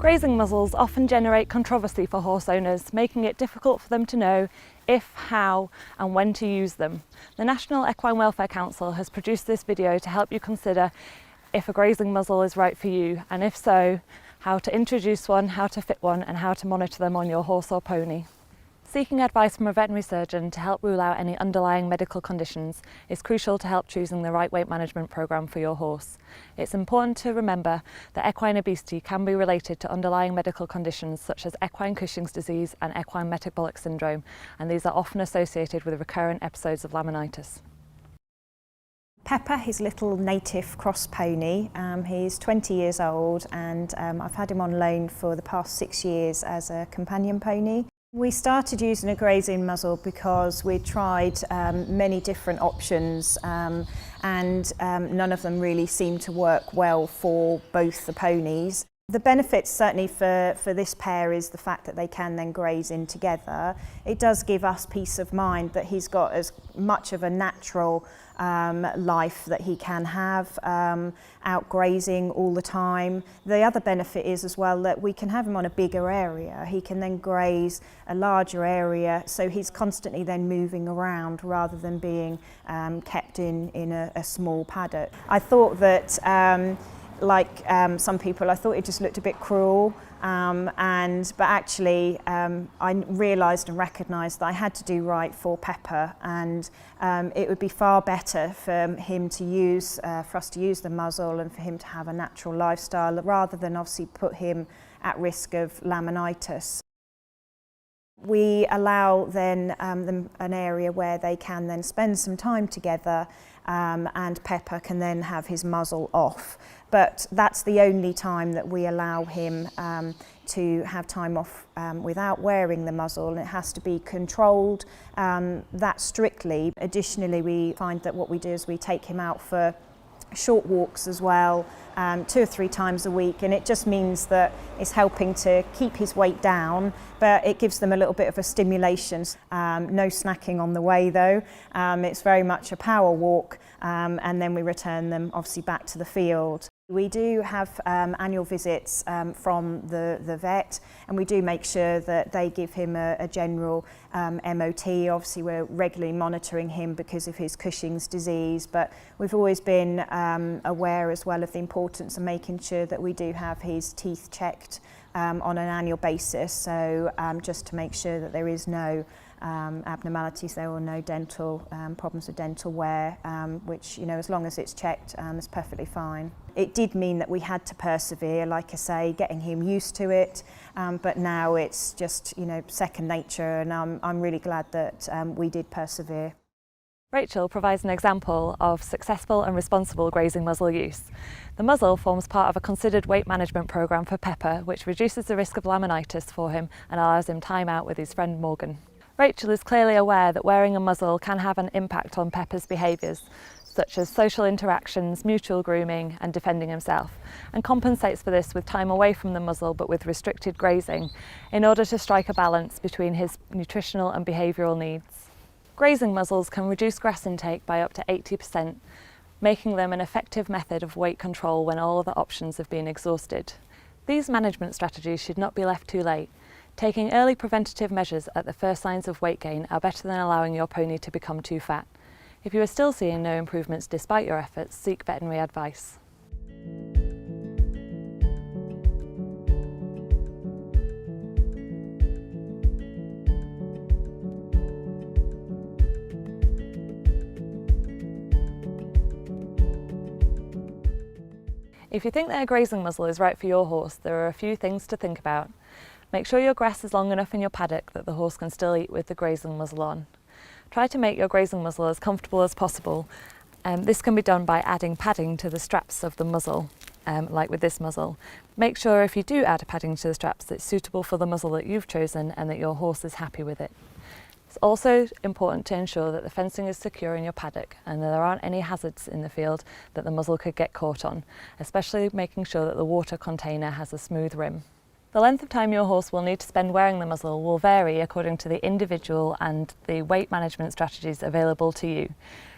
Grazing muzzles often generate controversy for horse owners, making it difficult for them to know if, how and when to use them. The National Equine Welfare Council has produced this video to help you consider if a grazing muzzle is right for you, and if so, how to introduce one, how to fit one and how to monitor them on your horse or pony. Seeking advice from a veterinary surgeon to help rule out any underlying medical conditions is crucial to help choosing the right weight management programme for your horse. It's important to remember that equine obesity can be related to underlying medical conditions such as equine Cushing's disease and equine metabolic syndrome, and these are often associated with recurrent episodes of laminitis. Pepper, his little native cross pony, he's 20 years old and I've had him on loan for the past 6 years as a companion pony. We started using a grazing muzzle because we tried many different options and none of them really seemed to work well for both the ponies. The benefits certainly for this pair is the fact that they can then graze in together. It does give us peace of mind that he's got as much of a natural life that he can have, out grazing all the time. The other benefit is as well that we can have him on a bigger area. He can then graze a larger area, so he's constantly then moving around rather than being kept in a small paddock. I thought that like some people, I thought it just looked a bit cruel, but actually I realised and recognised that I had to do right for Pepper, and it would be far better for him to use, for us to use the muzzle and for him to have a natural lifestyle rather than obviously put him at risk of laminitis. We allow then them an area where they can then spend some time together, and Pepper can then have his muzzle off. But that's the only time that we allow him to have time off without wearing the muzzle, and it has to be controlled that strictly. Additionally, we find that what we do is we take him out for short walks as well, 2 or 3 times a week, and it just means that it's helping to keep his weight down, but it gives them a little bit of a stimulation. No snacking on the way though. It's very much a power walk, and then we return them obviously back to the field. We do have annual visits from the vet, and we do make sure that they give him a general MOT. Obviously we're regularly monitoring him because of his Cushing's disease, but we've always been aware as well of the importance of making sure that we do have his teeth checked on an annual basis, so just to make sure that there is no abnormalities there or no dental problems with dental wear, which, you know, as long as it's checked, is perfectly fine. It did mean that we had to persevere, like I say, getting him used to it, but now it's just, you know, second nature, and I'm really glad that we did persevere. Rachel provides an example of successful and responsible grazing muzzle use. The muzzle forms part of a considered weight management programme for Pepper, which reduces the risk of laminitis for him and allows him time out with his friend Morgan. Rachel is clearly aware that wearing a muzzle can have an impact on Pepper's behaviours, such as social interactions, mutual grooming and defending himself, and compensates for this with time away from the muzzle but with restricted grazing in order to strike a balance between his nutritional and behavioural needs. Grazing muzzles can reduce grass intake by up to 80%, making them an effective method of weight control when all other options have been exhausted. These management strategies should not be left too late. Taking early preventative measures at the first signs of weight gain are better than allowing your pony to become too fat. If you are still seeing no improvements despite your efforts, seek veterinary advice. If you think that a grazing muzzle is right for your horse, there are a few things to think about. Make sure your grass is long enough in your paddock that the horse can still eat with the grazing muzzle on. Try to make your grazing muzzle as comfortable as possible. This can be done by adding padding to the straps of the muzzle, like with this muzzle. Make sure if you do add padding to the straps that it's suitable for the muzzle that you've chosen and that your horse is happy with it. It's also important to ensure that the fencing is secure in your paddock and that there aren't any hazards in the field that the muzzle could get caught on, especially making sure that the water container has a smooth rim. The length of time your horse will need to spend wearing the muzzle will vary according to the individual and the weight management strategies available to you.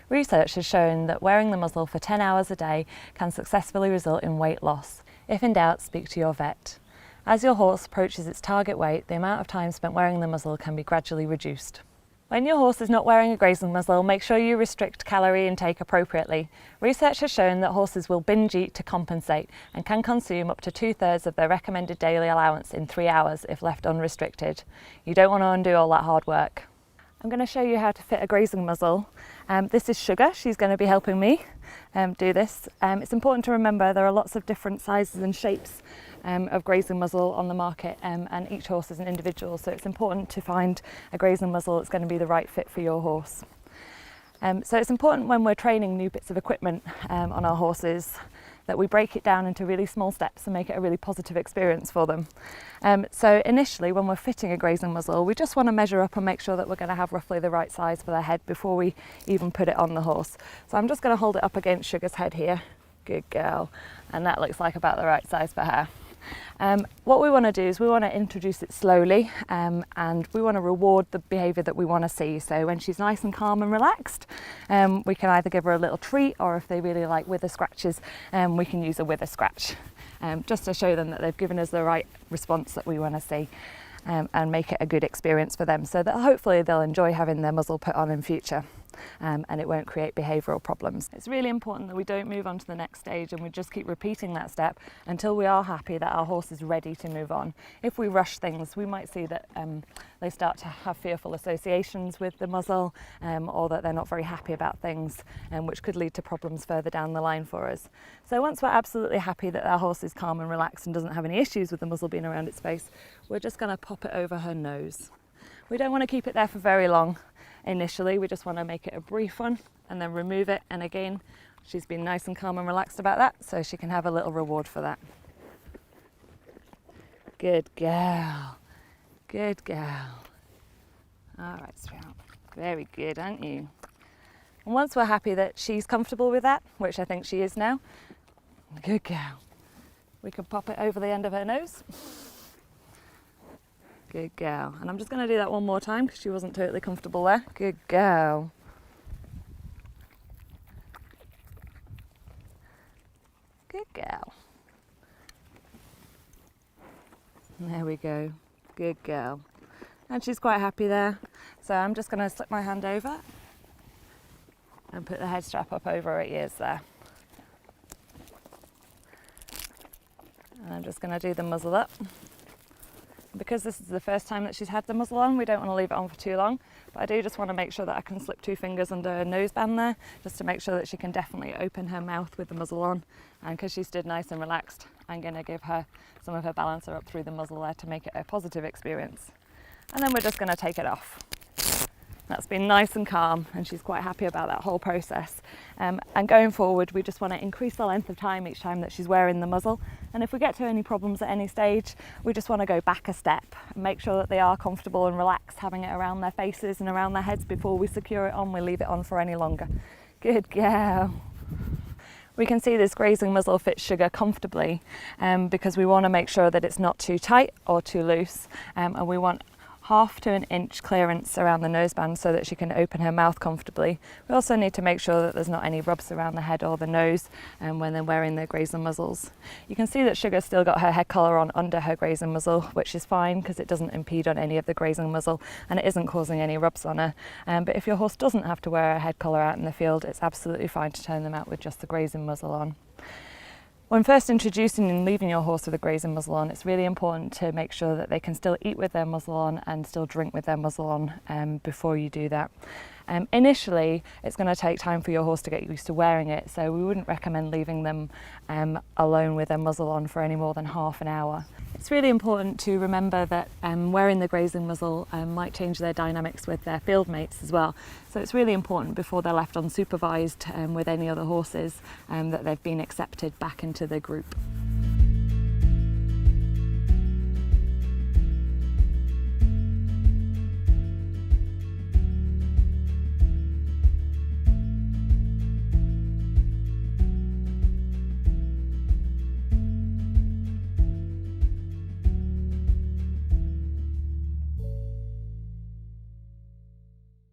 Research has shown that wearing the muzzle for 10 hours a day can successfully result in weight loss. If in doubt, speak to your vet. As your horse approaches its target weight, the amount of time spent wearing the muzzle can be gradually reduced. When your horse is not wearing a grazing muzzle, make sure you restrict calorie intake appropriately. Research has shown that horses will binge eat to compensate and can consume up to 2/3 of their recommended daily allowance in 3 hours if left unrestricted. You don't want to undo all that hard work. I'm going to show you how to fit a grazing muzzle. This is Sugar. She's going to be helping me do this. It's important to remember there are lots of different sizes and shapes of grazing muzzle on the market, and each horse is an individual, so it's important to find a grazing muzzle that's going to be the right fit for your horse. So it's important when we're training new bits of equipment on our horses that we break it down into really small steps and make it a really positive experience for them. So initially, when we're fitting a grazing muzzle, we just want to measure up and make sure that we're going to have roughly the right size for their head before we even put it on the horse. So I'm just going to hold it up against Sugar's head here. Good girl. And that looks like about the right size for her. What we want to do is we want to introduce it slowly, and we want to reward the behaviour that we want to see. So when she's nice and calm and relaxed, we can either give her a little treat, or if they really like wither scratches, we can use a wither scratch, just to show them that they've given us the right response that we want to see, and make it a good experience for them, so that hopefully they'll enjoy having their muzzle put on in future. And it won't create behavioural problems. It's really important that we don't move on to the next stage and we just keep repeating that step until we are happy that our horse is ready to move on. If we rush things, we might see that they start to have fearful associations with the muzzle, or that they're not very happy about things, which could lead to problems further down the line for us. So once we're absolutely happy that our horse is calm and relaxed and doesn't have any issues with the muzzle being around its face, we're just going to pop it over her nose. We don't want to keep it there for very long. Initially, we just want to make it a brief one and then remove it, and again, she's been nice and calm and relaxed about that, so she can have a little reward for that. Good girl. Good girl. All right, sweetheart. Very good, aren't you? And once we're happy that she's comfortable with that, which I think she is now, good girl, we can pop it over the end of her nose. Good girl. And I'm just going to do that one more time because she wasn't totally comfortable there. Good girl. Good girl. There we go. Good girl. And she's quite happy there. So I'm just going to slip my hand over and put the head strap up over her ears there. And I'm just going to do the muzzle up. Because this is the first time that she's had the muzzle on, we don't want to leave it on for too long, but I do just want to make sure that I can slip 2 fingers under her noseband there, just to make sure that she can definitely open her mouth with the muzzle on. And because she stood nice and relaxed, I'm going to give her some of her balancer up through the muzzle there to make it a positive experience. And then we're just going to take it off. That's been nice and calm, and she's quite happy about that whole process. And going forward, we just want to increase the length of time each time that she's wearing the muzzle. And if we get to any problems at any stage, we just want to go back a step and make sure that they are comfortable and relaxed having it around their faces and around their heads before we secure it on. We leave it on for any longer. Good girl. We can see this grazing muzzle fits Sugar comfortably, because we want to make sure that it's not too tight or too loose, and we want 1/2 to 1 inch clearance around the noseband so that she can open her mouth comfortably. We also need to make sure that there's not any rubs around the head or the nose when they're wearing their grazing muzzles. You can see that Sugar's still got her head collar on under her grazing muzzle, which is fine because it doesn't impede on any of the grazing muzzle and it isn't causing any rubs on her. But if your horse doesn't have to wear a head collar out in the field, it's absolutely fine to turn them out with just the grazing muzzle on. When first introducing and leaving your horse with a grazing muzzle on, it's really important to make sure that they can still eat with their muzzle on and still drink with their muzzle on before you do that. Initially, it's going to take time for your horse to get used to wearing it, so we wouldn't recommend leaving them alone with their muzzle on for any more than half an hour. It's really important to remember that wearing the grazing muzzle might change their dynamics with their field mates as well. So it's really important before they're left unsupervised with any other horses that they've been accepted back into the group.